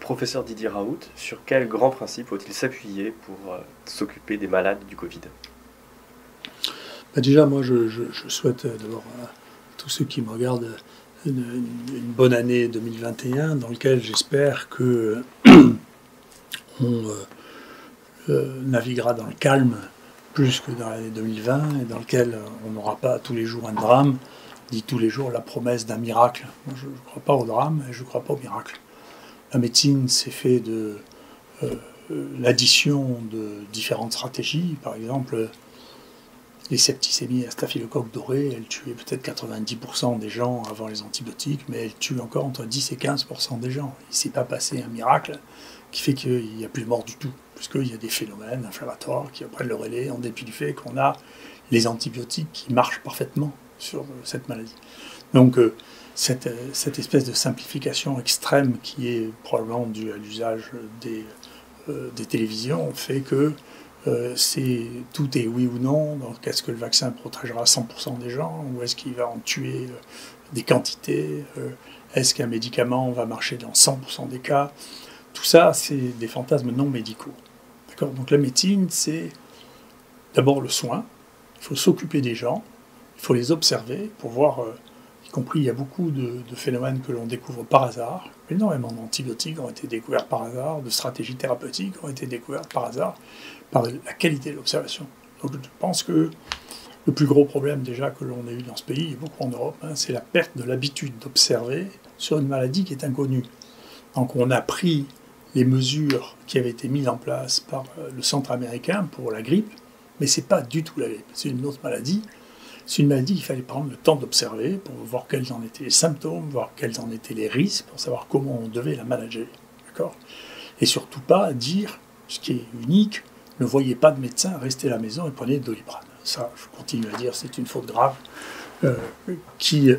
Professeur Didier Raoult, sur quel grand principe faut-il s'appuyer pour s'occuper des malades du Covid? Déjà, moi, je souhaite d'abord à tous ceux qui me regardent une bonne année 2021 dans laquelle j'espère que on naviguera dans le calme plus que dans l'année 2020 et dans lequel on n'aura pas tous les jours un drame, dit tous les jours la promesse d'un miracle. Moi, je ne crois pas au drame et je ne crois pas au miracle. La médecine, c'est fait de l'addition de différentes stratégies. Par exemple, les septicémies à staphylocoque doré, elles tuaient peut-être 90% des gens avant les antibiotiques, mais elles tuent encore entre 10 et 15% des gens. Il ne s'est pas passé un miracle qui fait qu'il n'y a plus de mort du tout, puisqu'il y a des phénomènes inflammatoires qui prennent le relais en dépit du fait qu'on a les antibiotiques qui marchent parfaitement sur cette maladie. Donc, cette espèce de simplification extrême qui est probablement due à l'usage des télévisions fait que tout est oui ou non. Donc, est-ce que le vaccin protégera 100% des gens ou est-ce qu'il va en tuer des quantités? Est-ce qu'un médicament va marcher dans 100% des cas? Tout ça, c'est des fantasmes non médicaux. D'accord? Donc la médecine, c'est d'abord le soin. Il faut s'occuper des gens, il faut les observer pour voir, y compris il y a beaucoup de phénomènes que l'on découvre par hasard. Énormément d'antibiotiques ont été découverts par hasard, de stratégies thérapeutiques ont été découvertes par hasard, par la qualité de l'observation. Donc je pense que le plus gros problème déjà que l'on a eu dans ce pays, et beaucoup en Europe, c'est la perte de l'habitude d'observer sur une maladie qui est inconnue. Donc on a pris les mesures qui avaient été mises en place par le centre américain pour la grippe, mais ce n'est pas du tout la grippe, c'est une autre maladie. C'est une maladie qu'il fallait prendre le temps d'observer pour voir quels en étaient les symptômes, voir quels en étaient les risques, pour savoir comment on devait la manager. D'accord ? Et surtout pas dire, ce qui est unique, ne voyez pas de médecin, restez à la maison et prenez de Doliprane. Ça, je continue à dire, c'est une faute grave qui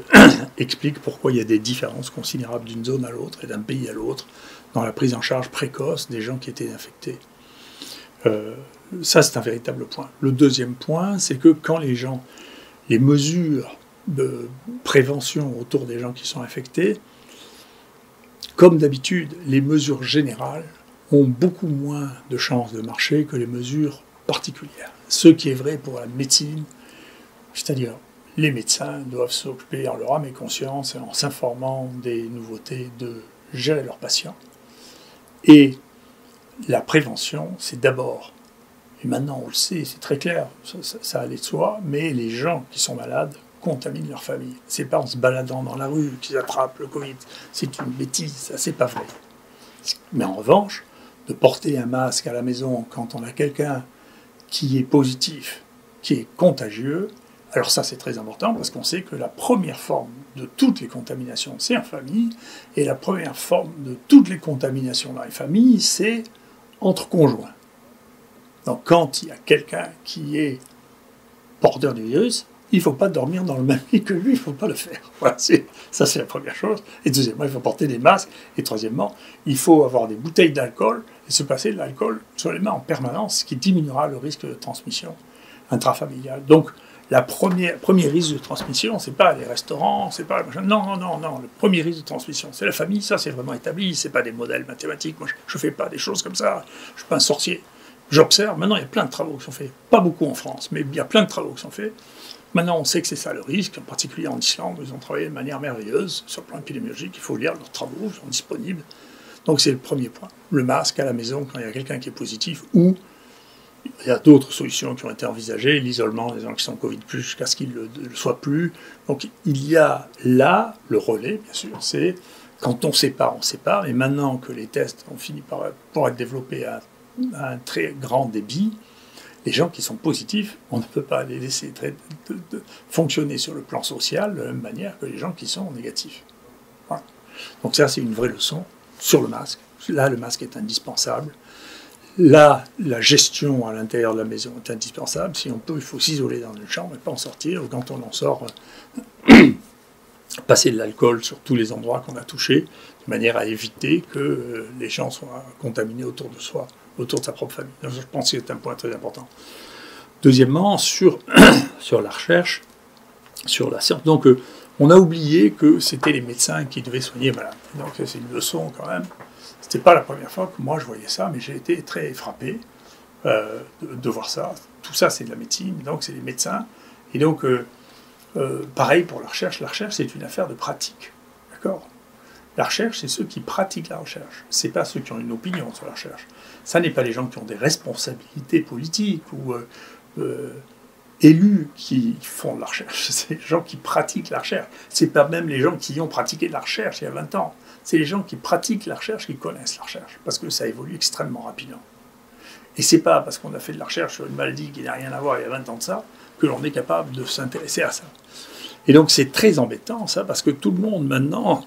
explique pourquoi il y a des différences considérables d'une zone à l'autre et d'un pays à l'autre dans la prise en charge précoce des gens qui étaient infectés. Ça, c'est un véritable point. Le deuxième point, c'est que quand les mesures de prévention autour des gens qui sont infectés, comme d'habitude, les mesures générales ont beaucoup moins de chances de marcher que les mesures particulières. Ce qui est vrai pour la médecine, c'est-à-dire les médecins doivent s'occuper en leur âme et conscience et en s'informant des nouveautés de gérer leurs patients. Et la prévention, c'est d'abord, et maintenant on le sait, c'est très clair, ça allait de soi, mais les gens qui sont malades contaminent leur famille. C'est pas en se baladant dans la rue qu'ils attrapent le Covid. C'est une bêtise, ça c'est pas vrai. Mais en revanche, de porter un masque à la maison quand on a quelqu'un qui est positif, qui est contagieux, alors ça c'est très important parce qu'on sait que la première forme de toutes les contaminations c'est en famille et la première forme de toutes les contaminations dans les familles c'est entre conjoints. Donc quand il y a quelqu'un qui est porteur du virus, il ne faut pas dormir dans le même lit que lui, il ne faut pas le faire. Voilà, ça c'est la première chose. Et deuxièmement, il faut porter des masques. Et troisièmement, il faut avoir des bouteilles d'alcool et se passer de l'alcool sur les mains en permanence, ce qui diminuera le risque de transmission intrafamiliale. Donc le premier risque de transmission, c'est pas les restaurants, c'est pas non. Le premier risque de transmission, c'est la famille. Ça, c'est vraiment établi. C'est pas des modèles mathématiques. Moi, je fais pas des choses comme ça. Je suis pas un sorcier. J'observe. Maintenant, il y a plein de travaux qui sont faits. Pas beaucoup en France, mais il y a plein de travaux qui sont faits. Maintenant, on sait que c'est ça le risque. En particulier en Islande, ils ont travaillé de manière merveilleuse sur le plan épidémiologique. Il faut lire leurs travaux, ils sont disponibles. Donc, c'est le premier point. Le masque à la maison quand il y a quelqu'un qui est positif ou il y a d'autres solutions qui ont été envisagées, l'isolement des gens qui sont Covid plus jusqu'à ce qu'ils ne le soient plus. Donc il y a là le relais, bien sûr, c'est quand on sépare, Et maintenant que les tests ont fini pour être développés à un très grand débit, les gens qui sont positifs, on ne peut pas les laisser fonctionner sur le plan social de la même manière que les gens qui sont négatifs. Voilà. Donc ça, c'est une vraie leçon sur le masque. Là, le masque est indispensable. Là, la gestion à l'intérieur de la maison est indispensable. Si on peut, il faut s'isoler dans une chambre et pas en sortir. Ou quand on en sort, passer de l'alcool sur tous les endroits qu'on a touchés, de manière à éviter que les gens soient contaminés autour de soi, autour de sa propre famille. Donc, je pense que c'est un point très important. Deuxièmement, sur la recherche, sur la science. Donc, on a oublié que c'était les médecins qui devaient soigner les malades. Donc c'est une leçon quand même. C'était pas la première fois que moi je voyais ça, mais j'ai été très frappé de voir ça. Tout ça c'est de la médecine, donc c'est les médecins. Et donc pareil pour la recherche c'est une affaire de pratique. D'accord ? La recherche, c'est ceux qui pratiquent la recherche. C'est pas ceux qui ont une opinion sur la recherche. Ça n'est pas les gens qui ont des responsabilités politiques ou élus qui font de la recherche. C'est les gens qui pratiquent la recherche. C'est pas même les gens qui ont pratiqué de la recherche il y a 20 ans. C'est les gens qui pratiquent la recherche qui connaissent la recherche, parce que ça évolue extrêmement rapidement. Et c'est pas parce qu'on a fait de la recherche sur une maladie qui n'a rien à voir il y a 20 ans de ça que l'on est capable de s'intéresser à ça. Et donc c'est très embêtant ça, parce que tout le monde maintenant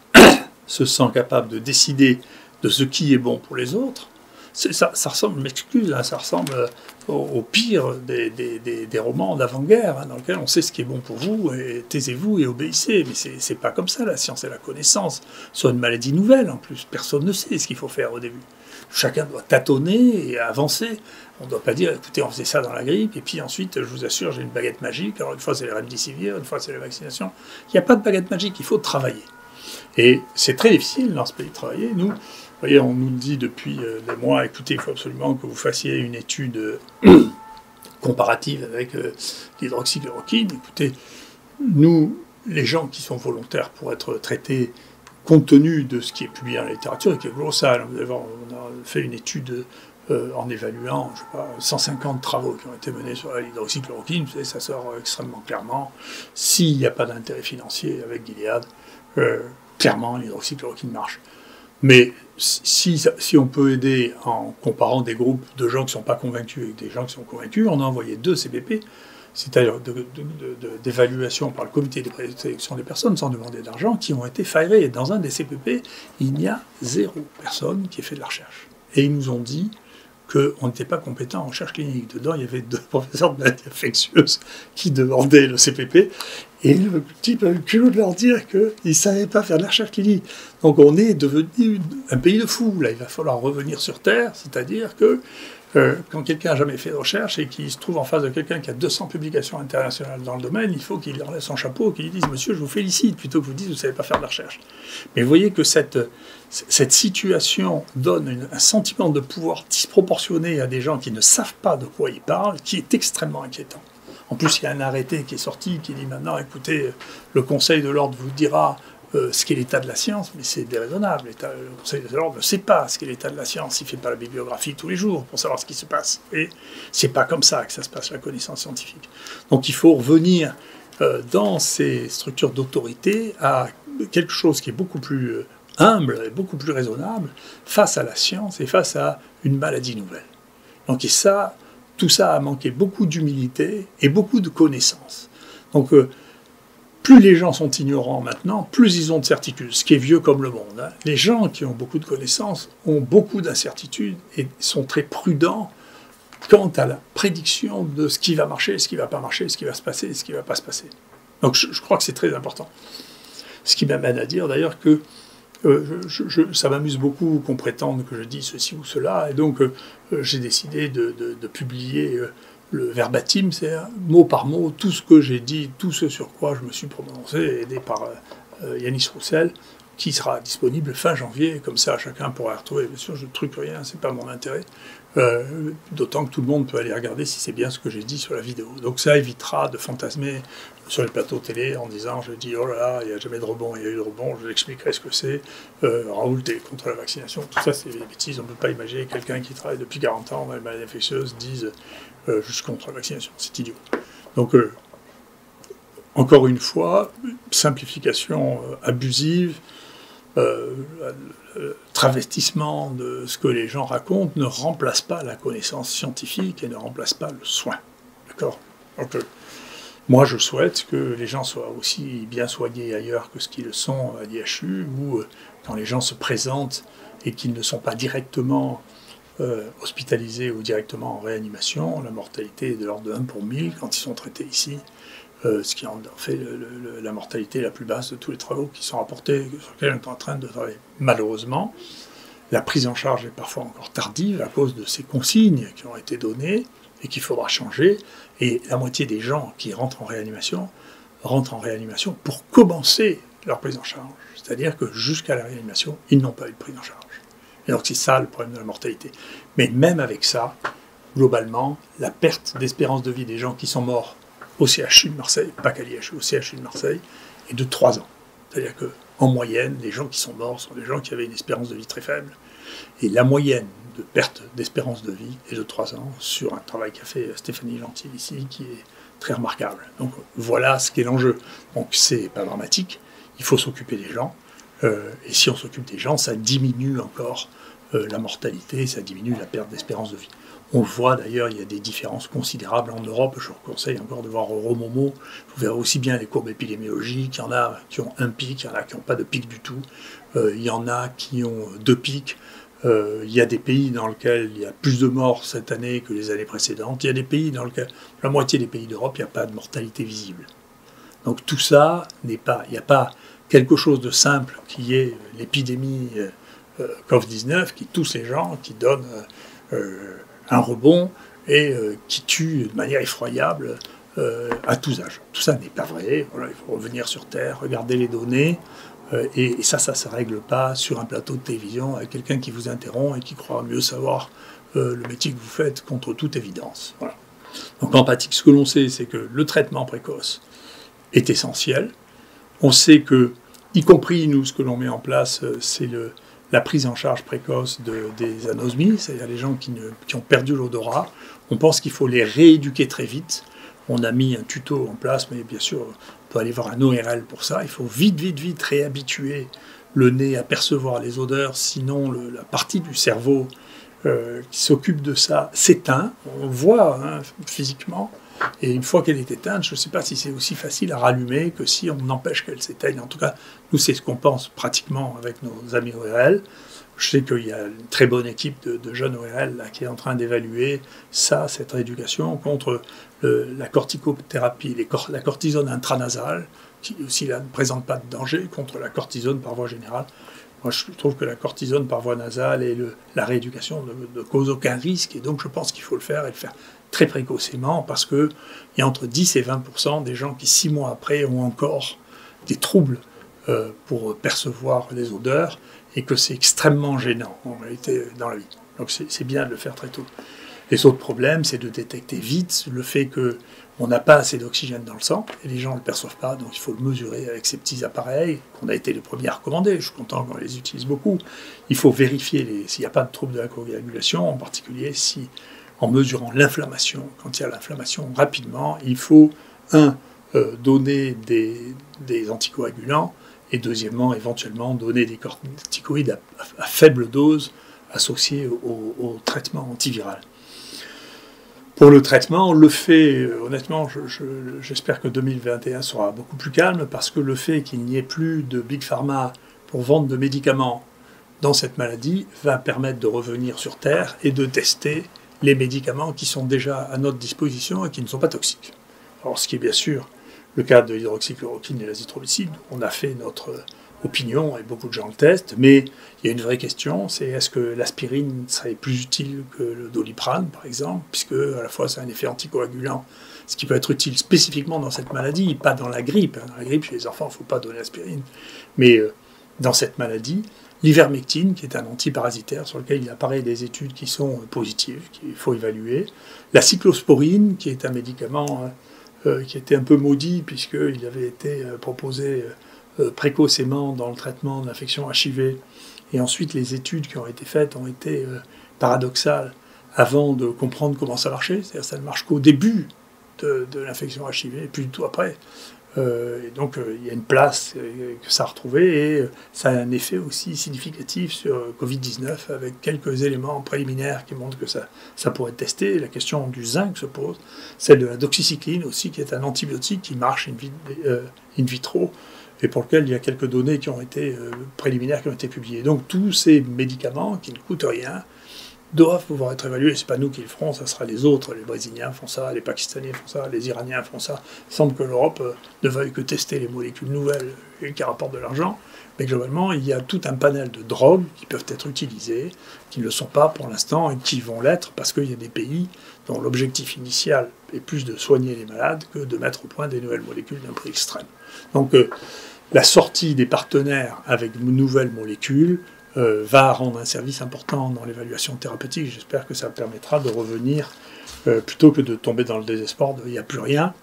se sent capable de décider de ce qui est bon pour les autres. Ça ressemble, je m'excuse, hein, ça ressemble au pire des romans d'avant-guerre, hein, dans lesquels on sait ce qui est bon pour vous, et taisez-vous et obéissez. Mais c'est pas comme ça, la science et la connaissance. Sur une maladie nouvelle, en plus, personne ne sait ce qu'il faut faire au début. Chacun doit tâtonner et avancer. On ne doit pas dire, écoutez, on faisait ça dans la grippe, et puis ensuite, je vous assure, j'ai une baguette magique. Alors une fois, c'est les remdesivir, une fois, c'est la vaccination. Il n'y a pas de baguette magique, il faut travailler. Et c'est très difficile dans ce pays de travailler. Nous, vous voyez, on nous dit depuis des mois, écoutez, il faut absolument que vous fassiez une étude comparative avec l'hydroxychloroquine. Écoutez, nous, les gens qui sont volontaires pour être traités, compte tenu de ce qui est publié dans la littérature, et qui est colossal, on a fait une étude en évaluant, je sais pas, 150 travaux qui ont été menés sur l'hydroxychloroquine, vous savez, ça sort extrêmement clairement. S'il n'y a pas d'intérêt financier avec Gilead, clairement, l'hydroxychloroquine marche. Mais si on peut aider en comparant des groupes de gens qui ne sont pas convaincus avec des gens qui sont convaincus, on a envoyé 2 CPP, c'est-à-dire d'évaluation par le comité de présélection des personnes sans demander d'argent, qui ont été firés. Et dans un des CPP, il n'y a 0 personne qui ait fait de la recherche. Et ils nous ont dit qu'on n'était pas compétent en recherche clinique. Dedans, il y avait 2 professeurs de maladies infectieuses qui demandaient le CPP, et le type a eu le culot de leur dire qu'ils ne savaient pas faire de la recherche clinique. Donc on est devenu un pays de fous. Là, il va falloir revenir sur Terre, c'est-à-dire que quand quelqu'un n'a jamais fait de recherche et qu'il se trouve en face de quelqu'un qui a 200 publications internationales dans le domaine, il faut qu'il enlève son chapeau et qu'il lui dise « Monsieur, je vous félicite », plutôt que vous dise « Vous ne savez pas faire de la recherche ». Mais vous voyez que cette situation donne un sentiment de pouvoir disproportionné à des gens qui ne savent pas de quoi ils parlent, qui est extrêmement inquiétant. En plus, il y a un arrêté qui est sorti qui dit maintenant, écoutez, le Conseil de l'ordre vous dira ce qu'est l'état de la science, mais c'est déraisonnable. Le Conseil de l'ordre ne sait pas ce qu'est l'état de la science, il ne fait pas la bibliographie tous les jours pour savoir ce qui se passe. Et c'est pas comme ça que ça se passe, la connaissance scientifique. Donc il faut revenir dans ces structures d'autorité à quelque chose qui est beaucoup plus humble et beaucoup plus raisonnable face à la science et face à une maladie nouvelle. Donc et ça, tout ça a manqué beaucoup d'humilité et beaucoup de connaissances. Donc plus les gens sont ignorants maintenant, plus ils ont de certitudes, ce qui est vieux comme le monde. Hein. Les gens qui ont beaucoup de connaissances ont beaucoup d'incertitudes et sont très prudents quant à la prédiction de ce qui va marcher, ce qui ne va pas marcher, ce qui va se passer, ce qui ne va pas se passer. Donc je crois que c'est très important. Ce qui m'amène à dire d'ailleurs que ça m'amuse beaucoup qu'on prétende que je dis ceci ou cela, et donc j'ai décidé de publier le verbatim, c'est mot par mot tout ce que j'ai dit, tout ce sur quoi je me suis prononcé, aidé par Yanis Roussel, qui sera disponible fin janvier, comme ça chacun pourra retrouver. Bien sûr, je ne truque rien, c'est pas mon intérêt, d'autant que tout le monde peut aller regarder si c'est bien ce que j'ai dit sur la vidéo. Donc ça évitera de fantasmer sur les plateaux télé en disant je dis oh là là, il n'y a jamais de rebond, il y a eu de rebond, je vous expliquerai ce que c'est, Raoult est contre la vaccination, tout ça c'est des bêtises, on ne peut pas imaginer quelqu'un qui travaille depuis 40 ans dans les maladies infectieuses dise je suis contre la vaccination, c'est idiot. Donc encore une fois, simplification abusive, travestissement de ce que les gens racontent ne remplace pas la connaissance scientifique et ne remplace pas le soin. D'accord ? Donc, moi, je souhaite que les gens soient aussi bien soignés ailleurs que ce qu'ils le sont à l'IHU, ou quand les gens se présentent et qu'ils ne sont pas directement hospitalisés ou directement en réanimation, la mortalité est de l'ordre de 1 pour 1000 quand ils sont traités ici, ce qui en fait la mortalité la plus basse de tous les travaux qui sont rapportés, sur lesquels on est en train de travailler. Malheureusement, la prise en charge est parfois encore tardive à cause de ces consignes qui ont été données et qu'il faudra changer. Et la moitié des gens qui rentrent en réanimation rentrent en réanimation pour commencer leur prise en charge. C'est-à-dire que jusqu'à la réanimation, ils n'ont pas eu de prise en charge. Et donc c'est ça le problème de la mortalité. Mais même avec ça, globalement, la perte d'espérance de vie des gens qui sont morts au CHU de Marseille, pas qu'à l'IHU, au CHU de Marseille, est de 3 ans. C'est-à-dire qu'en moyenne, les gens qui sont morts sont des gens qui avaient une espérance de vie très faible. Et la moyenne de perte d'espérance de vie est de 3 ans, sur un travail qu'a fait Stéphanie Gentil ici, qui est très remarquable. Donc voilà ce qu'est l'enjeu. Donc c'est pas dramatique, il faut s'occuper des gens, et si on s'occupe des gens, ça diminue encore la mortalité, ça diminue la perte d'espérance de vie. On le voit d'ailleurs, il y a des différences considérables en Europe. Je vous conseille encore de voir Euromomo. Vous verrez aussi bien les courbes épidémiologiques. Il y en a qui ont un pic, il y en a qui n'ont pas de pic du tout. Il y en a qui ont 2 pics. Il y a des pays dans lesquels il y a plus de morts cette année que les années précédentes. Il y a des pays dans lesquels, la moitié des pays d'Europe, il n'y a pas de mortalité visible. Donc tout ça n'est pas, il n'y a pas quelque chose de simple qui est l'épidémie Covid-19 qui touche les gens, qui donne un rebond et qui tue de manière effroyable à tous âges. Tout ça n'est pas vrai. Voilà, il faut revenir sur Terre, regarder les données. Et ça ne se règle pas sur un plateau de télévision avec quelqu'un qui vous interrompt et qui croit mieux savoir le métier que vous faites contre toute évidence. Voilà. Donc en pratique, ce que l'on sait, c'est que le traitement précoce est essentiel. On sait que, y compris nous, ce que l'on met en place, c'est la prise en charge précoce des anosmies, c'est-à-dire les gens qui ont perdu l'odorat. On pense qu'il faut les rééduquer très vite. On a mis un tuto en place, mais bien sûr, on peut aller voir un ORL pour ça. Il faut vite réhabituer le nez à percevoir les odeurs, sinon la partie du cerveau qui s'occupe de ça s'éteint. On le voit physiquement. Et une fois qu'elle est éteinte, je ne sais pas si c'est aussi facile à rallumer que si on empêche qu'elle s'éteigne. En tout cas, nous, c'est ce qu'on pense pratiquement avec nos amis ORL. Je sais qu'il y a une très bonne équipe de jeunes ORL là, qui est en train d'évaluer ça, cette rééducation, contre la corticothérapie, la cortisone intranasale, qui aussi là, ne présente pas de danger, contre la cortisone par voie générale. Moi, je trouve que la cortisone par voie nasale et la rééducation ne cause aucun risque, et donc je pense qu'il faut le faire, et le faire très précocement, parce qu'il y a entre 10 et 20% des gens qui, 6 mois après, ont encore des troubles pour percevoir les odeurs, et que c'est extrêmement gênant, en réalité, dans la vie. Donc c'est bien de le faire très tôt. Les autres problèmes, c'est de détecter vite le fait qu'on n'a pas assez d'oxygène dans le sang, et les gens ne le perçoivent pas, donc il faut le mesurer avec ces petits appareils qu'on a été les premiers à recommander. Je suis content qu'on les utilise beaucoup. Il faut vérifier s'il n'y a pas de trouble de la coagulation, en particulier si, en mesurant l'inflammation, quand il y a l'inflammation rapidement, il faut, donner des anticoagulants, et deuxièmement, éventuellement, donner des corticoïdes à faible dose associés au traitement antiviral. Pour le traitement, on le fait, honnêtement, j'espère que 2021 sera beaucoup plus calme, parce que le fait qu'il n'y ait plus de Big Pharma pour vendre de médicaments dans cette maladie va permettre de revenir sur Terre et de tester les médicaments qui sont déjà à notre disposition et qui ne sont pas toxiques. Alors, ce qui est bien sûr le cas de l'hydroxychloroquine et l'azithromycine, on a fait notre opinion et beaucoup de gens le testent, mais il y a une vraie question, c'est est-ce que l'aspirine serait plus utile que le Doliprane, par exemple, puisque à la fois c'est un effet anticoagulant, ce qui peut être utile spécifiquement dans cette maladie, pas dans la grippe. Dans la grippe, chez les enfants, il ne faut pas donner l'aspirine, mais dans cette maladie, l'ivermectine, qui est un antiparasitaire sur lequel il apparaît des études qui sont positives, qu'il faut évaluer, la cyclosporine, qui est un médicament qui était un peu maudit, puisqu'il avait été proposé précocement dans le traitement de l'infection HIV, et ensuite les études qui ont été faites ont été paradoxales avant de comprendre comment ça marchait, c'est-à-dire que ça ne marche qu'au début de l'infection HIV, et plus du tout après. Et donc il y a une place que ça a retrouvé, et ça a un effet aussi significatif sur Covid-19, avec quelques éléments préliminaires qui montrent que ça pourrait être testé. La question du zinc se pose, celle de la doxycycline aussi, qui est un antibiotique qui marche in vitro, et pour lequel il y a quelques données qui ont été préliminaires, qui ont été publiées. Donc tous ces médicaments qui ne coûtent rien, doivent pouvoir être évalués. C'est pas nous qui le ferons, ça sera les autres. Les Brésiliens font ça, les Pakistanais font ça, les Iraniens font ça. Il semble que l'Europe ne veuille que tester les molécules nouvelles et qui rapportent de l'argent. Mais globalement, il y a tout un panel de drogues qui peuvent être utilisées, qui ne le sont pas pour l'instant et qui vont l'être parce qu'il y a des pays dont l'objectif initial est plus de soigner les malades que de mettre au point des nouvelles molécules d'un prix extrême. Donc la sortie des partenaires avec de nouvelles molécules va rendre un service important dans l'évaluation thérapeutique. J'espère que ça permettra de revenir, plutôt que de tomber dans le désespoir de « il n'y a plus rien »,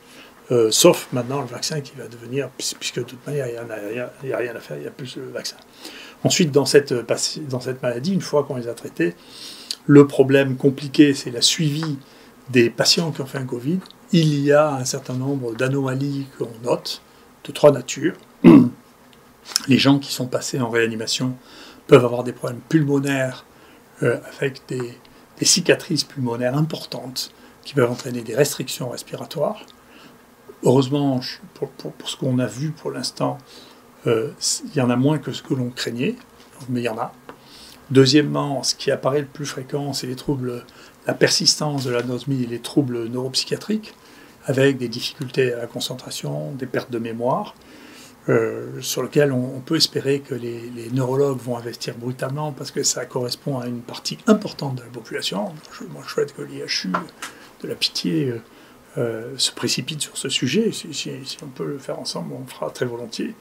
sauf maintenant le vaccin qui va devenir, puisque de toute manière il n'y a rien à faire, il n'y a plus le vaccin. Ensuite, dans cette maladie, une fois qu'on les a traités, le problème compliqué, c'est la suivi des patients qui ont fait un Covid. Il y a un certain nombre d'anomalies qu'on note, de 3 natures. Les gens qui sont passés en réanimation peuvent avoir des problèmes pulmonaires avec des cicatrices pulmonaires importantes qui peuvent entraîner des restrictions respiratoires. Heureusement, pour ce qu'on a vu pour l'instant, il y en a moins que ce que l'on craignait, mais il y en a. Deuxièmement, ce qui apparaît le plus fréquent, c'est les troubles, la persistance de l'anosmie et les troubles neuropsychiatriques, avec des difficultés à la concentration, des pertes de mémoire, sur lesquelles on peut espérer que les neurologues vont investir brutalement parce que ça correspond à une partie importante de la population. Moi, je souhaite que l'IHU de la Pitié se précipite sur ce sujet. Si on peut le faire ensemble, on le fera très volontiers.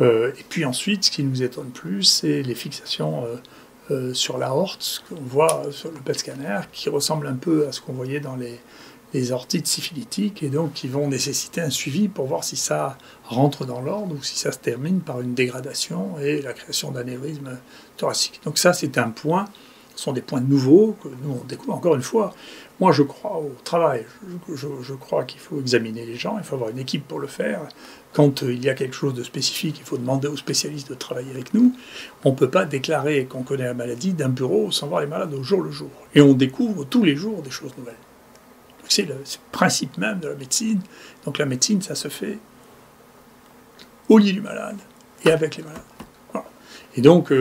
Et puis ensuite, ce qui nous étonne plus, c'est les fixations sur l'aorte, ce qu'on voit sur le PET scanner, qui ressemble un peu à ce qu'on voyait dans les aortites syphilitiques, et donc qui vont nécessiter un suivi pour voir si ça rentre dans l'ordre ou si ça se termine par une dégradation et la création d'anévrismes thoraciques. Donc ça, c'est un point, ce sont des points nouveaux que nous, on découvre encore une fois. Moi, je crois au travail, je crois qu'il faut examiner les gens, il faut avoir une équipe pour le faire. Quand il y a quelque chose de spécifique, il faut demander aux spécialistes de travailler avec nous. On ne peut pas déclarer qu'on connaît la maladie d'un bureau sans voir les malades au jour le jour. Et on découvre tous les jours des choses nouvelles. C'est le principe même de la médecine. Donc la médecine, ça se fait au lit du malade et avec les malades. Voilà. Et donc,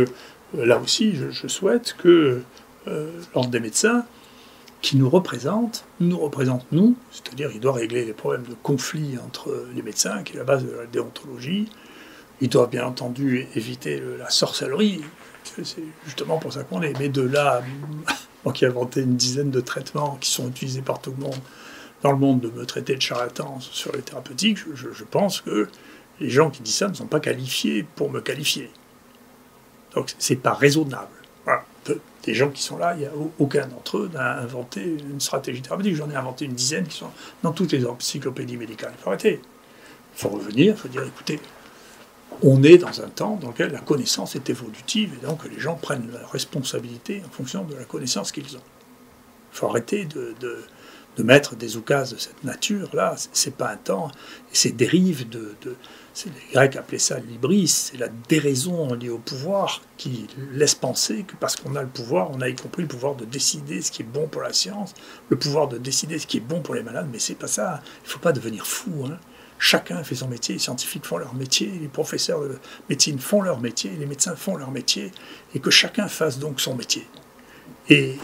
là aussi, je souhaite que l'ordre des médecins, qui nous représente nous, c'est-à-dire il doit régler les problèmes de conflit entre les médecins, qui est la base de la déontologie. Il doit bien entendu éviter la sorcellerie, c'est justement pour ça qu'on est. Mais de là, moi qui ai inventé une dizaine de traitements qui sont utilisés par tout le monde dans le monde, de me traiter de charlatan sur les thérapeutiques, je pense que les gens qui disent ça ne sont pas qualifiés pour me qualifier. Donc c'est pas raisonnable. Voilà. Des gens qui sont là, il n'y a aucun d'entre eux n'a inventé une stratégie thérapeutique. J'en ai inventé une dizaine qui sont dans toutes les encyclopédies médicales. Il faut arrêter. Il faut revenir, il faut dire, écoutez, on est dans un temps dans lequel la connaissance est évolutive et donc les gens prennent la responsabilité en fonction de la connaissance qu'ils ont. Il faut arrêter de mettre des oukases de cette nature-là. C'est pas un temps. Et ces dérives les Grecs appelaient ça l'hybris, c'est la déraison liée au pouvoir qui laisse penser que parce qu'on a le pouvoir, on a y compris le pouvoir de décider ce qui est bon pour la science, le pouvoir de décider ce qui est bon pour les malades, mais c'est pas ça. Il faut pas devenir fou, hein. Chacun fait son métier, les scientifiques font leur métier, les professeurs de médecine font leur métier, les médecins font leur métier, et que chacun fasse donc son métier. Et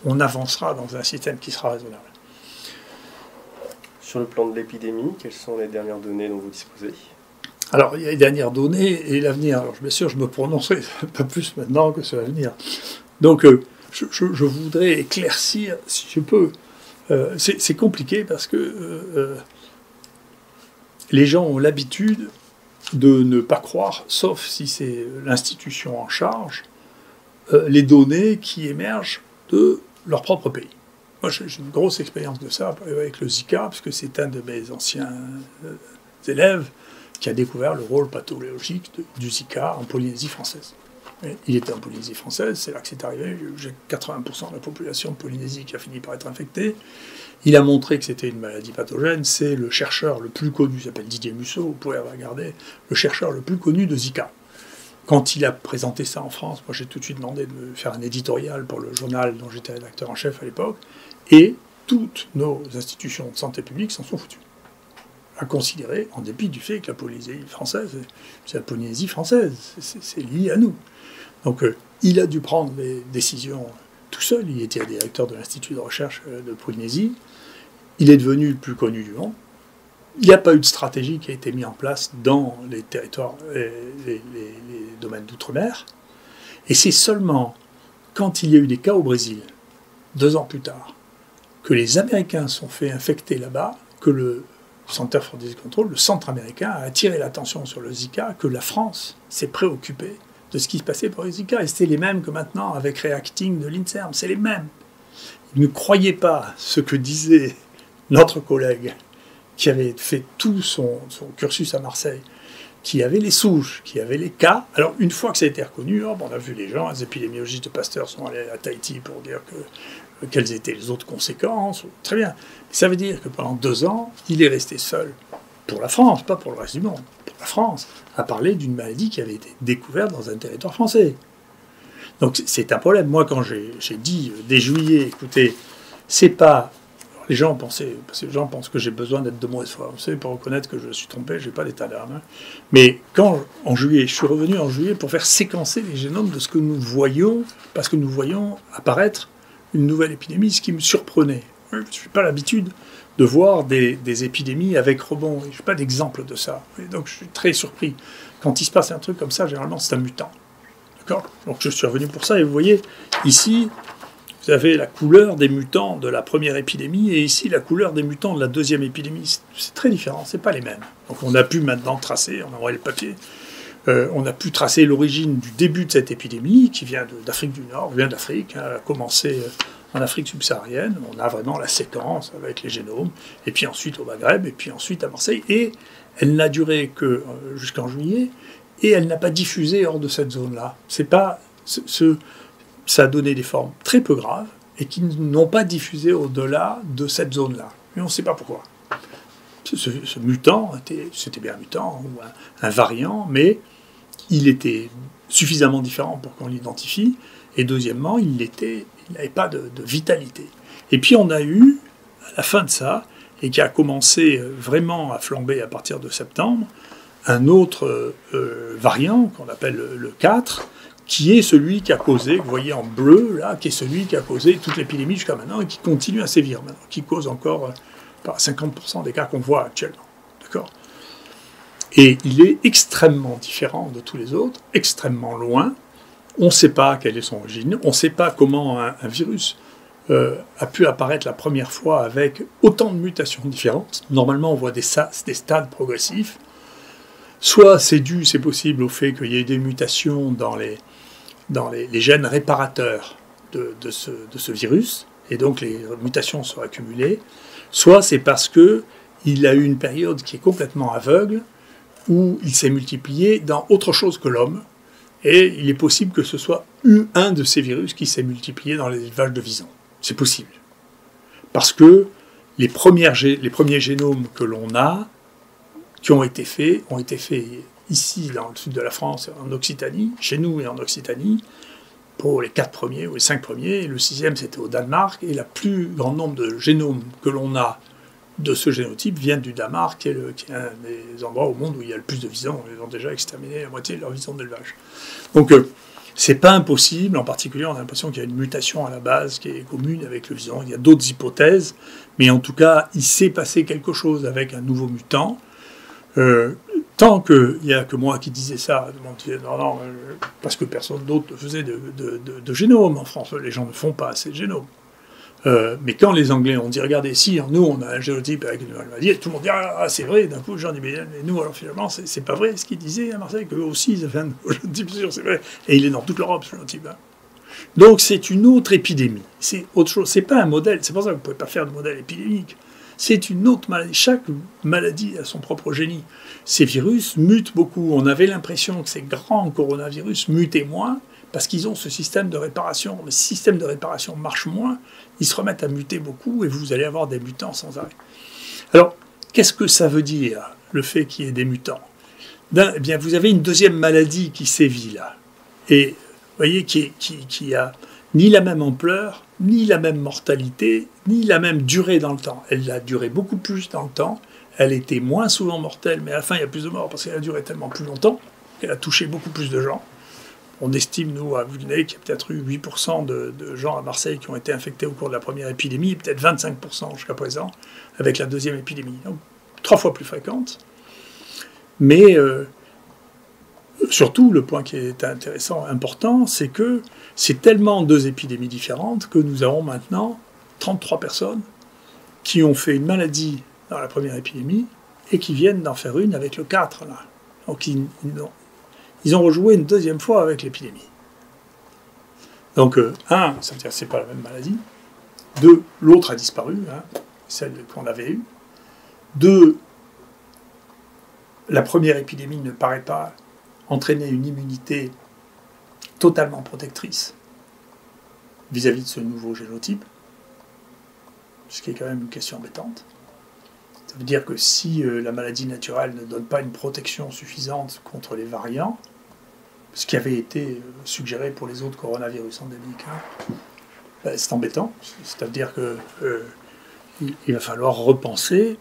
on avancera dans un système qui sera raisonnable. Sur le plan de l'épidémie, quelles sont les dernières données dont vous disposez ? Alors, il y a les dernières données et l'avenir. Alors, bien sûr, je me prononcerai un peu plus maintenant que sur l'avenir. Donc, je voudrais éclaircir, si je peux. C'est compliqué parce que les gens ont l'habitude de ne pas croire, sauf si c'est l'institution en charge, les données qui émergent de leur propre pays. Moi, j'ai une grosse expérience de ça avec le Zika, parce que c'est un de mes anciens élèves qui a découvert le rôle pathologique du Zika en Polynésie française. Et il était en Polynésie française, c'est là que c'est arrivé. J'ai 80% de la population de Polynésie qui a fini par être infectée. Il a montré que c'était une maladie pathogène. C'est le chercheur le plus connu, il s'appelle Didier Musso, vous pouvez regarder, le chercheur le plus connu de Zika. Quand il a présenté ça en France, moi j'ai tout de suite demandé de me faire un éditorial pour le journal dont j'étais rédacteur en chef à l'époque, et toutes nos institutions de santé publique s'en sont foutues. À considérer, en dépit du fait que la Polynésie française, c'est la Polynésie française, c'est lié à nous. Donc il a dû prendre des décisions tout seul. Il était directeur de l'Institut de recherche de Polynésie. Il est devenu le plus connu du monde. Il n'y a pas eu de stratégie qui a été mise en place dans les territoires, les domaines d'outre-mer. Et c'est seulement quand il y a eu des cas au Brésil, 2 ans plus tard, que les Américains sont fait infecter là-bas, que le Center for Disease Control, le centre américain, a attiré l'attention sur le Zika, que la France s'est préoccupée de ce qui se passait pour le Zika. Et c'était les mêmes que maintenant avec Reacting de l'INSERM, c'est les mêmes. Ne croyez pas ce que disait notre collègue qui avait fait tout son cursus à Marseille, qui avait les souches, qui avait les cas. Alors, une fois que ça a été reconnu, on a vu les gens, les épidémiologistes de Pasteur sont allés à Tahiti pour dire quelles étaient les autres conséquences. Très bien. Mais ça veut dire que pendant 2 ans, il est resté seul, pour la France, pas pour le reste du monde, pour la France, à parler d'une maladie qui avait été découverte dans un territoire français. Donc, c'est un problème. Moi, quand j'ai dit dès juillet, écoutez, c'est pas... Les gens pensaient, parce que les gens pensent que j'ai besoin d'être de mauvaise foi. Vous savez, pour reconnaître que je suis trompé, je n'ai pas d'état d'âme. Hein. Mais quand, en juillet, je suis revenu en juillet pour faire séquencer les génomes de ce que nous voyions, parce que nous voyions apparaître une nouvelle épidémie, ce qui me surprenait. Je n'ai pas l'habitude de voir des épidémies avec rebond. Je n'ai pas d'exemple de ça. Et donc je suis très surpris. Quand il se passe un truc comme ça, généralement, c'est un mutant. D'accord ? Donc je suis revenu pour ça. Et vous voyez, ici... Vous avez la couleur des mutants de la première épidémie et ici la couleur des mutants de la deuxième épidémie. C'est très différent, c'est pas les mêmes. Donc on a pu maintenant tracer, on a envoyé le papier, on a pu tracer l'origine du début de cette épidémie qui vient d'Afrique du Nord, vient d'Afrique, hein, elle a commencé en Afrique subsaharienne. On a vraiment la séquence avec les génomes, et puis ensuite au Maghreb, et puis ensuite à Marseille. Et elle n'a duré que jusqu'en juillet, et elle n'a pas diffusé hors de cette zone-là. C'est pas ça a donné des formes très peu graves et qui n'ont pas diffusé au-delà de cette zone-là. Mais on ne sait pas pourquoi. Ce mutant, c'était bien un mutant ou un variant, mais il était suffisamment différent pour qu'on l'identifie. Et deuxièmement, il n'avait pas de vitalité. Et puis on a eu, à la fin de ça, et qui a commencé vraiment à flamber à partir de septembre, un autre variant qu'on appelle le 4, qui est celui qui a causé, vous voyez en bleu, là, qui est celui qui a causé toute l'épidémie jusqu'à maintenant et qui continue à sévir maintenant, qui cause encore 50% des cas qu'on voit actuellement. D'accord ? Et il est extrêmement différent de tous les autres, extrêmement loin. On ne sait pas quelle est son origine, on ne sait pas comment un virus a pu apparaître la première fois avec autant de mutations différentes. Normalement, on voit des stades progressifs. Soit c'est dû, c'est possible, au fait qu'il y ait des mutations dans les gènes réparateurs de ce virus, et donc les mutations sont accumulées, soit c'est parce qu'il a eu une période qui est complètement aveugle, où il s'est multiplié dans autre chose que l'homme, et il est possible que ce soit un de ces virus qui s'est multiplié dans les élevages de visons. C'est possible. Parce que les premiers génomes que l'on a, qui ont été faits ici, dans le sud de la France, en Occitanie, chez nous et en Occitanie, pour les 4 premiers ou les 5 premiers, et le 6e c'était au Danemark, et le plus grand nombre de génomes que l'on a de ce génotype viennent du Danemark, qui est un des endroits au monde où il y a le plus de visons. Ils ont déjà exterminé la moitié de leurs visons d'élevage. Donc, c'est pas impossible, en particulier on a l'impression qu'il y a une mutation à la base qui est commune avec le vison. Il y a d'autres hypothèses, mais en tout cas, il s'est passé quelque chose avec un nouveau mutant. Tant qu'il n'y a que moi qui disais ça, non, parce que personne d'autre ne faisait de génome en France, les gens ne font pas assez de génome. Mais quand les Anglais ont dit, regardez, si nous on a un génotype avec une nouvelle maladie, tout le monde dit, ah c'est vrai, d'un coup les gens disent, mais nous alors finalement c'est pas vrai ce qu'ils disaient à Marseille, qu'eux aussi ils avaient un nouveau génotype, sûr, c'est vrai, et il est dans toute l'Europe ce génotype. Hein. Donc c'est une autre épidémie, c'est autre chose, c'est pas un modèle, c'est pour ça que vous ne pouvez pas faire de modèle épidémique. C'est une autre maladie. Chaque maladie a son propre génie. Ces virus mutent beaucoup. On avait l'impression que ces grands coronavirus mutaient moins parce qu'ils ont ce système de réparation. Mais ce système de réparation marche moins. Ils se remettent à muter beaucoup et vous allez avoir des mutants sans arrêt. Alors, qu'est-ce que ça veut dire, le fait qu'il y ait des mutants ? Eh bien, vous avez une deuxième maladie qui sévit là. Et vous voyez, qui a ni la même ampleur, ni la même mortalité, ni la même durée dans le temps. Elle a duré beaucoup plus dans le temps, elle était moins souvent mortelle, mais à la fin il y a plus de morts parce qu'elle a duré tellement plus longtemps, qu'elle a touché beaucoup plus de gens. On estime, nous, à vue de nez, qu'il y a peut-être eu 8% de gens à Marseille qui ont été infectés au cours de la première épidémie, et peut-être 25% jusqu'à présent, avec la deuxième épidémie. Donc, 3 fois plus fréquente. Mais surtout, le point qui est intéressant, important, c'est que c'est tellement 2 épidémies différentes que nous avons maintenant 33 personnes qui ont fait une maladie dans la première épidémie et qui viennent d'en faire une avec le 4, là. Donc ils ont rejoué une deuxième fois avec l'épidémie. Donc, ça veut dire que ce n'est pas la même maladie. 2, l'autre a disparu, celle qu'on avait eue. 2, la première épidémie ne paraît pas entraîner une immunité totalement protectrice vis-à-vis de ce nouveau génotype, ce qui est quand même une question embêtante. Ça veut dire que si la maladie naturelle ne donne pas une protection suffisante contre les variants, ce qui avait été suggéré pour les autres coronavirus endémiques, c'est embêtant. C'est-à-dire qu'il va falloir repenser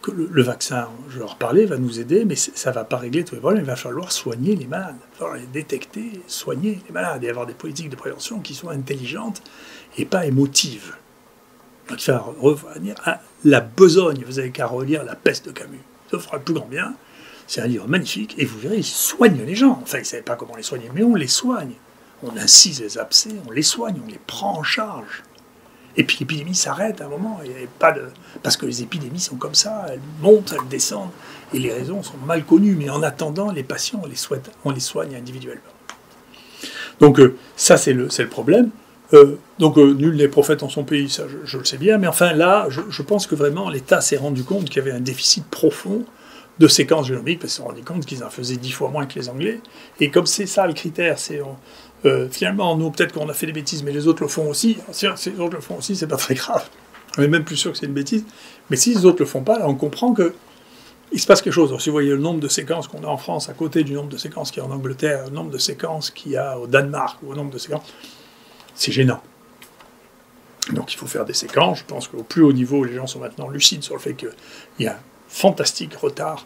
que le vaccin, je vais en reparler, va nous aider, mais ça ne va pas régler tous les problèmes. Il va falloir soigner les malades, il va falloir les détecter, soigner les malades et avoir des politiques de prévention qui soient intelligentes et pas émotives. Donc il va revenir à la besogne. Vous avez qu'à relire La peste de Camus. Ça fera le plus grand bien. C'est un livre magnifique et vous verrez, il soigne les gens. Enfin, ils ne savaient pas comment les soigner, mais on les soigne. On incise les abcès, on les soigne, on les prend en charge. Et puis l'épidémie s'arrête à un moment. Il n'y avait pas de... Parce que les épidémies sont comme ça, elles montent, elles descendent, et les raisons sont mal connues. Mais en attendant, les patients, on les soigne individuellement. Donc ça, c'est le problème. Nul n'est prophète en son pays, ça je le sais bien. Mais enfin là, je pense que vraiment l'État s'est rendu compte qu'il y avait un déficit profond de séquences génomiques, parce qu'ils se sont rendus compte qu'ils en faisaient 10 fois moins que les Anglais. Et comme c'est ça le critère, c'est... finalement, nous, peut-être qu'on a fait des bêtises, mais les autres le font aussi. Si les autres le font aussi, c'est pas très grave. On est même plus sûr que c'est une bêtise. Mais si les autres le font pas, là, on comprend que il se passe quelque chose. Alors, si vous voyez le nombre de séquences qu'on a en France, à côté du nombre de séquences qu'il y a en Angleterre, le nombre de séquences qu'il y a au Danemark, ou au nombre de séquences, c'est gênant. Donc il faut faire des séquences. Je pense qu'au plus haut niveau, les gens sont maintenant lucides sur le fait qu'il y a un fantastique retard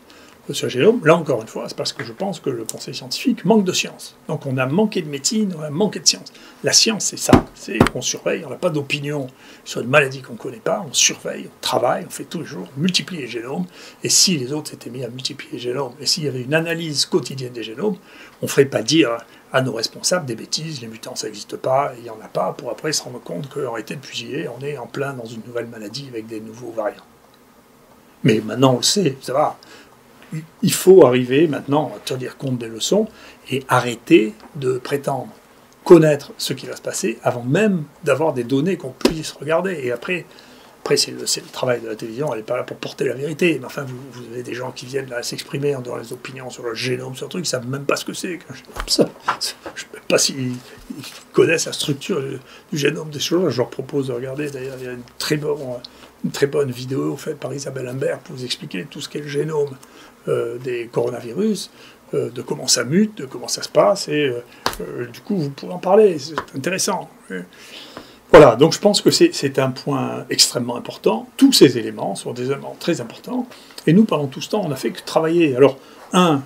sur le génome. Là, encore une fois, c'est parce que je pense que le conseil scientifique manque de science. Donc on a manqué de médecine, on a manqué de science. La science, c'est ça. C'est qu'on surveille, on n'a pas d'opinion sur une maladie qu'on ne connaît pas, on surveille, on travaille, on fait tous les jours, on multiplie les génomes. Et si les autres s'étaient mis à multiplier les génomes, et s'il y avait une analyse quotidienne des génomes, on ne ferait pas dire à nos responsables des bêtises, les mutants ça n'existe pas, il n'y en a pas, pour après se rendre compte qu'en réalité, depuis juillet, on est en plein dans une nouvelle maladie avec des nouveaux variants. Mais maintenant, on le sait, ça va. Il faut arriver maintenant à tenir compte des leçons et arrêter de prétendre connaître ce qui va se passer avant même d'avoir des données qu'on puisse regarder. Et après c'est le travail de la télévision, elle n'est pas là pour porter la vérité. Mais enfin, vous avez des gens qui viennent là s'exprimer en donnant les opinions sur le génome, sur le truc, ils ne savent même pas ce que c'est. Je ne sais même pas s'ils connaissent la structure du génome des choses. Je leur propose de regarder, d'ailleurs, il y a une très bonne vidéo faite par Isabelle Imbert pour vous expliquer tout ce qu'est le génome des coronavirus, de comment ça mute, de comment ça se passe, et du coup, vous pourrez en parler, c'est intéressant. Voilà, donc je pense que c'est un point extrêmement important. Tous ces éléments sont des éléments très importants, et nous, pendant tout ce temps, on n'a fait que travailler. Alors, on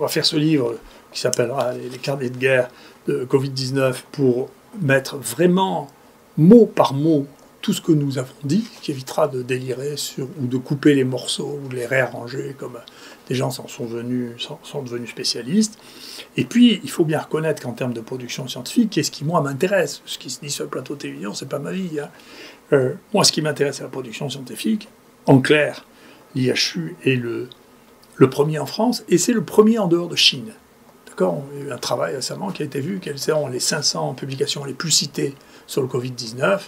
va faire ce livre qui s'appellera « Les carnets de guerre de Covid-19 » pour mettre vraiment, mot par mot, tout ce que nous avons dit, qui évitera de délirer ou de couper les morceaux ou de les réarranger comme des gens sont devenus spécialistes. Et puis, il faut bien reconnaître qu'en termes de production scientifique, qu'est-ce qui, moi, m'intéresse? Ce qui se dit sur le plateau de télévision, c'est pas ma vie. Moi, ce qui m'intéresse, c'est la production scientifique. En clair, l'IHU est le premier en France, et c'est le premier en dehors de Chine. D'accord? On a eu un travail récemment qui a été vu, quelles sont les 500 publications les plus citées sur le Covid-19.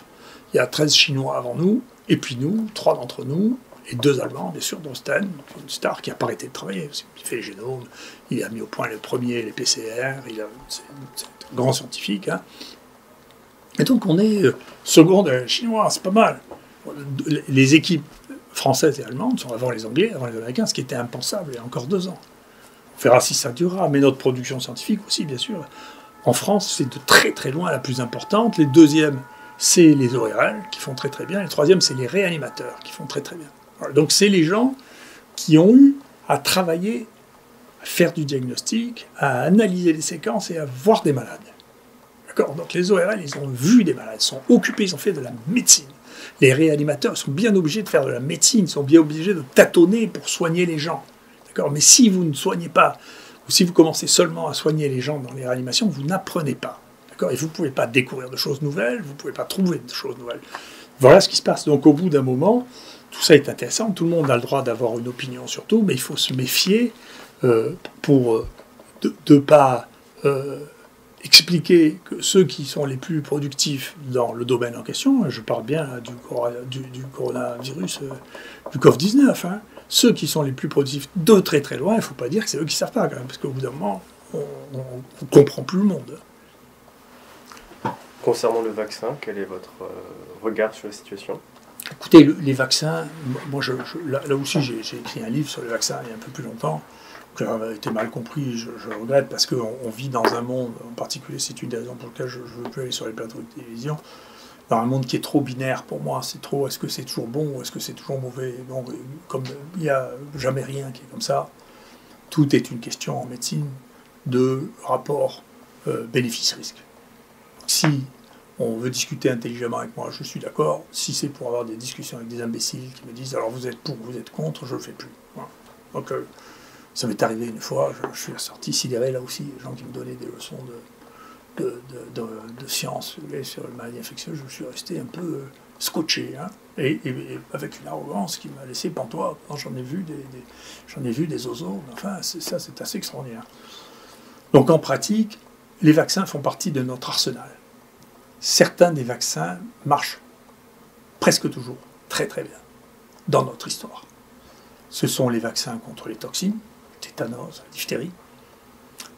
Il y a 13 Chinois avant nous, et puis nous, 3 d'entre nous, et 2 Allemands, bien sûr, dont Sten, une star qui n'a pas arrêté de travailler. Il fait les génomes, il a mis au point le premier, les PCR, c'est un grand scientifique. Et donc on est seconde chinois, c'est pas mal. Les équipes françaises et allemandes sont avant les Anglais, avant les Américains, ce qui était impensable il y a encore 2 ans. On verra si ça durera, mais notre production scientifique aussi, bien sûr. En France, c'est de très très loin la plus importante. Les deuxièmes, c'est les ORL qui font très très bien. Et le troisième, c'est les réanimateurs qui font très très bien. Voilà. Donc c'est les gens qui ont eu à travailler faire du diagnostic, à analyser les séquences et à voir des malades. D'accord ? Donc les ORL, ils ont vu des malades, ils sont occupés, ils ont fait de la médecine. Les réanimateurs sont bien obligés de faire de la médecine, ils sont bien obligés de tâtonner pour soigner les gens. D'accord ? Mais si vous ne soignez pas, ou si vous commencez seulement à soigner les gens dans les réanimations, vous n'apprenez pas. D'accord ? Et vous ne pouvez pas découvrir de choses nouvelles, vous ne pouvez pas trouver de choses nouvelles. Voilà ce qui se passe. Donc au bout d'un moment, tout ça est intéressant, tout le monde a le droit d'avoir une opinion sur tout, mais il faut se méfier pour ne pas expliquer que ceux qui sont les plus productifs dans le domaine en question, je parle bien du coronavirus, du Covid-19, hein, ceux qui sont les plus productifs de très très loin, il ne faut pas dire que c'est eux qui ne savent pas, quand même, parce qu'au bout d'un moment, on ne comprend plus le monde. Concernant le vaccin, quel est votre regard sur la situation ? Écoutez, les vaccins, moi là aussi j'ai écrit un livre sur les vaccins il y a un peu plus longtemps, qui a été mal compris, je le regrette, parce qu'on vit dans un monde, en particulier c'est une des raisons pour lesquelles je ne veux plus aller sur les plateaux de télévision, dans un monde qui est trop binaire pour moi, c'est trop, est-ce que c'est toujours bon ou est-ce que c'est toujours mauvais ? Bon, comme il n'y a jamais rien qui est comme ça, tout est une question en médecine de rapport bénéfice-risque. Si on veut discuter intelligemment avec moi, je suis d'accord. Si c'est pour avoir des discussions avec des imbéciles qui me disent alors vous êtes pour, vous êtes contre, je ne le fais plus. Voilà. Donc ça m'est arrivé une fois, je suis sorti sidéré là aussi, les gens qui me donnaient des leçons de science sur les maladies infectieuses, je suis resté un peu scotché, hein, et avec une arrogance qui m'a laissé pantois. J'en ai vu des oiseaux, enfin ça c'est assez extraordinaire. Donc en pratique, les vaccins font partie de notre arsenal. Certains des vaccins marchent presque toujours très très bien dans notre histoire. Ce sont les vaccins contre les toxines, le tétanos, la diphtérie.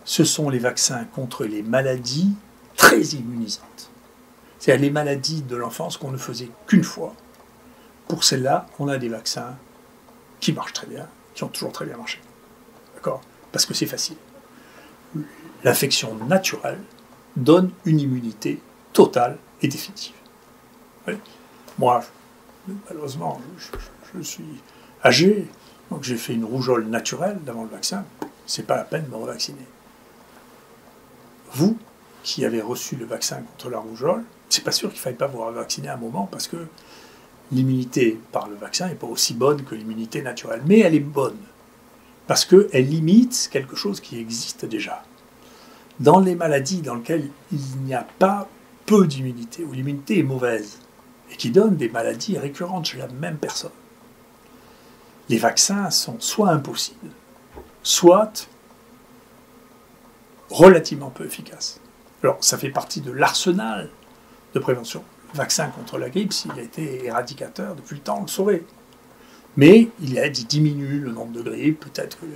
Ce sont les vaccins contre les maladies très immunisantes. C'est-à-dire les maladies de l'enfance qu'on ne faisait qu'une fois. Pour celles-là, on a des vaccins qui marchent très bien, qui ont toujours très bien marché. D'accord ? Parce que c'est facile. L'infection naturelle donne une immunité totale et définitive. Oui. Moi, malheureusement, je suis âgé, donc j'ai fait une rougeole naturelle d'avant le vaccin. C'est pas la peine de me revacciner. Vous, qui avez reçu le vaccin contre la rougeole, c'est pas sûr qu'il ne faille pas vous revacciner à un moment parce que l'immunité par le vaccin n'est pas aussi bonne que l'immunité naturelle. Mais elle est bonne parce qu'elle limite quelque chose qui existe déjà. Dans les maladies dans lesquelles il n'y a pas peu d'immunité, où l'immunité est mauvaise, et qui donnent des maladies récurrentes chez la même personne, les vaccins sont soit impossibles, soit relativement peu efficaces. Alors, ça fait partie de l'arsenal de prévention. Le vaccin contre la grippe, s'il a été éradicateur depuis le temps, on le saurait. Mais il diminue le nombre de grippes, peut-être que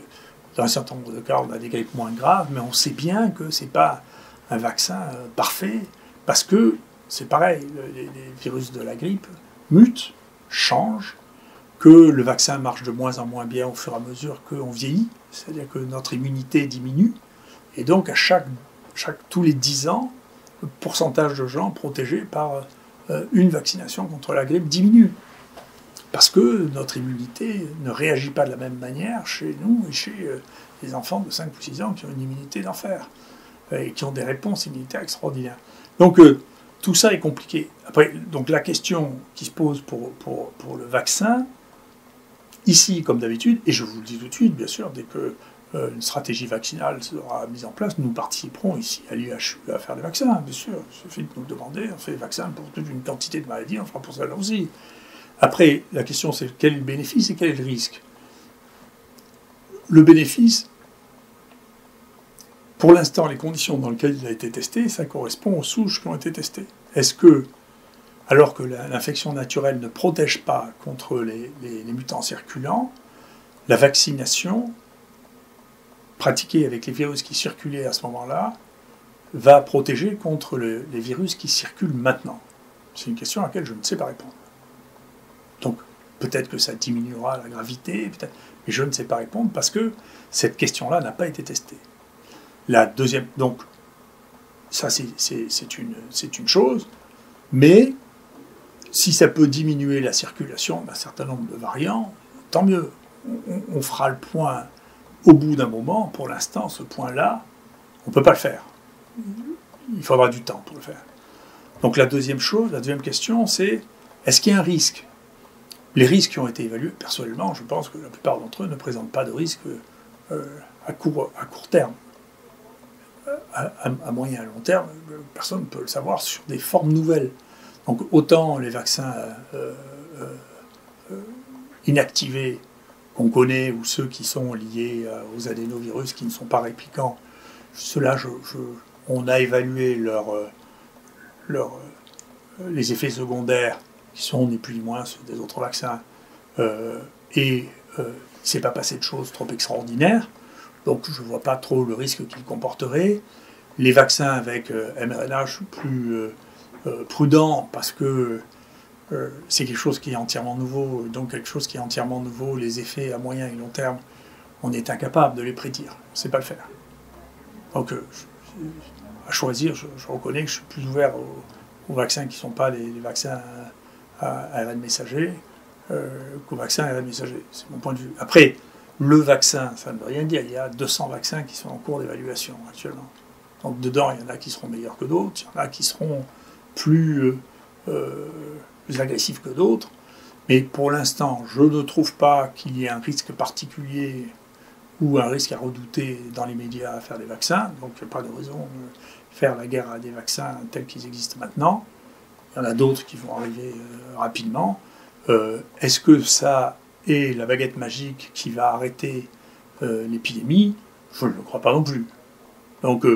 dans un certain nombre de cas, on a des grippes moins graves, mais on sait bien que ce n'est pas un vaccin parfait, parce que c'est pareil, les virus de la grippe mutent, changent, que le vaccin marche de moins en moins bien au fur et à mesure qu'on vieillit, c'est-à-dire que notre immunité diminue, et donc tous les 10 ans, le pourcentage de gens protégés par une vaccination contre la grippe diminue. Parce que notre immunité ne réagit pas de la même manière chez nous et chez les enfants de 5 ou 6 ans qui ont une immunité d'enfer et qui ont des réponses immunitaires extraordinaires. Donc tout ça est compliqué. Après, donc la question qui se pose pour le vaccin, ici comme d'habitude, et je vous le dis tout de suite, bien sûr, dès que une stratégie vaccinale sera mise en place, nous participerons ici à l'IHU à faire des vaccins, bien sûr. Il suffit de nous demander, on fait des vaccins pour toute une quantité de maladies, on fera pour ça là aussi. Après, la question c'est quel est le bénéfice et quel est le risque. Le bénéfice, pour l'instant, les conditions dans lesquelles il a été testé, ça correspond aux souches qui ont été testées. Est-ce que, alors que l'infection naturelle ne protège pas contre les mutants circulants, la vaccination pratiquée avec les virus qui circulaient à ce moment-là va protéger contre les virus qui circulent maintenant? C'est une question à laquelle je ne sais pas répondre. Donc, peut-être que ça diminuera la gravité, peut-être, mais je ne sais pas répondre parce que cette question-là n'a pas été testée. La deuxième, donc, ça c'est une chose, mais si ça peut diminuer la circulation d'un certain nombre de variants, tant mieux. On fera le point au bout d'un moment, pour l'instant, ce point-là, on ne peut pas le faire. Il faudra du temps pour le faire. Donc la deuxième question, c'est est-ce qu'il y a un risque? Les risques qui ont été évalués, personnellement, je pense que la plupart d'entre eux ne présentent pas de risque à court terme. À moyen et à long terme, personne ne peut le savoir sur des formes nouvelles. Donc autant les vaccins inactivés qu'on connaît ou ceux qui sont liés aux adénovirus qui ne sont pas réplicants, ceux-là, on a évalué les effets secondaires qui sont ni plus ni moins ceux des autres vaccins et il ne s'est pas passé de choses trop extraordinaires. Donc je ne vois pas trop le risque qu'ils comporteraient. Les vaccins avec mRNA, je suis plus prudent parce que c'est quelque chose qui est entièrement nouveau. Donc quelque chose qui est entièrement nouveau, les effets à moyen et long terme, on est incapable de les prédire. On ne sait pas le faire. Donc à choisir, je reconnais que je suis plus ouvert aux vaccins qui ne sont pas les vaccins à ARN messager qu'aux vaccins à ARN messager. C'est mon point de vue. Après, le vaccin, ça ne veut rien dire. Il y a 200 vaccins qui sont en cours d'évaluation actuellement. Donc dedans, il y en a qui seront meilleurs que d'autres, il y en a qui seront plus agressifs que d'autres. Mais pour l'instant, je ne trouve pas qu'il y ait un risque particulier ou un risque à redouter dans les médias à faire des vaccins. Donc il n'y a pas de raison de faire la guerre à des vaccins tels qu'ils existent maintenant. Il y en a d'autres qui vont arriver rapidement. Est-ce que ça est la baguette magique qui va arrêter l'épidémie? Je ne le crois pas non plus. Donc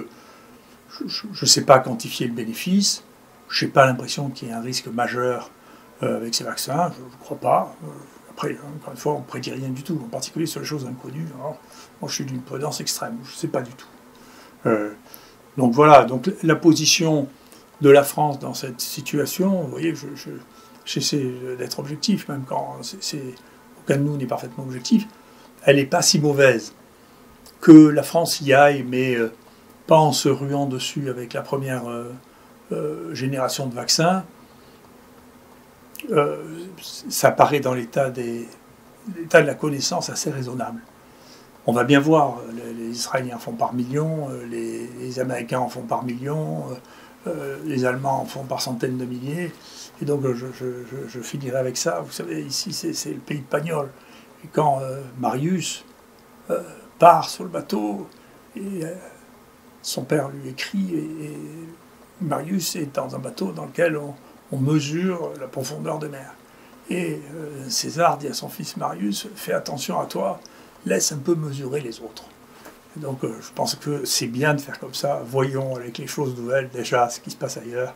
je ne sais pas quantifier le bénéfice. Je n'ai pas l'impression qu'il y ait un risque majeur avec ces vaccins. Je ne crois pas. Après, encore une fois, on ne prédit rien du tout, en particulier sur les choses inconnues. Alors, moi, je suis d'une prudence extrême. Je ne sais pas du tout. Donc voilà. Donc la position de la France dans cette situation, vous voyez, j'essaie d'être objectif, même quand aucun de nous n'est parfaitement objectif. Elle n'est pas si mauvaise que la France y aille, mais pas en se ruant dessus avec la première génération de vaccins. Ça paraît dans l'état de la connaissance assez raisonnable. On va bien voir, les Israéliens en font par millions, les Américains en font par millions, les Allemands en font par centaines de milliers. Et donc je finirai avec ça. Vous savez, ici c'est le pays de Pagnol. Et quand Marius part sur le bateau, et son père lui écrit, et Marius est dans un bateau dans lequel on mesure la profondeur de mer. Et César dit à son fils Marius, fais attention à toi, laisse un peu mesurer les autres. Et donc je pense que c'est bien de faire comme ça, voyons avec les choses nouvelles déjà ce qui se passe ailleurs,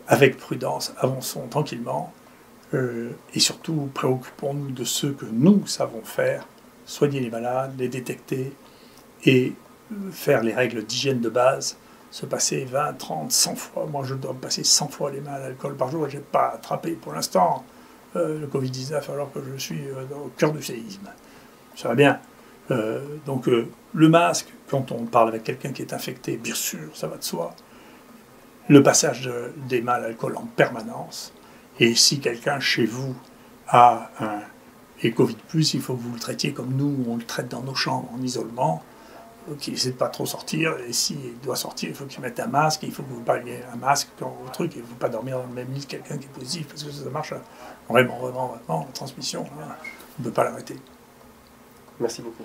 avec prudence, avançons tranquillement, et surtout préoccupons-nous de ce que nous savons faire, soigner les malades, les détecter, et faire les règles d'hygiène de base, se passer 20, 30, 100 fois. Moi, je dois me passer 100 fois les mains à l'alcool par jour et je n'ai pas attrapé pour l'instant le Covid-19 alors que je suis au cœur du séisme. Ça va bien. Donc, le masque, quand on parle avec quelqu'un qui est infecté, bien sûr, ça va de soi. Le passage des mains à l'alcool en permanence. Et si quelqu'un chez vous a et Covid+, il faut que vous le traitiez comme nous, on le traite dans nos chambres en isolement. Qu'il essaie de pas trop sortir, et s'il doit sortir, il faut qu'il mette un masque, et il faut que vous parliez un masque quand vous truc, et il ne faut pas dormir dans le même lit que quelqu'un qui est positif, parce que ça marche vraiment, la transmission, là, on ne peut pas l'arrêter. Merci beaucoup.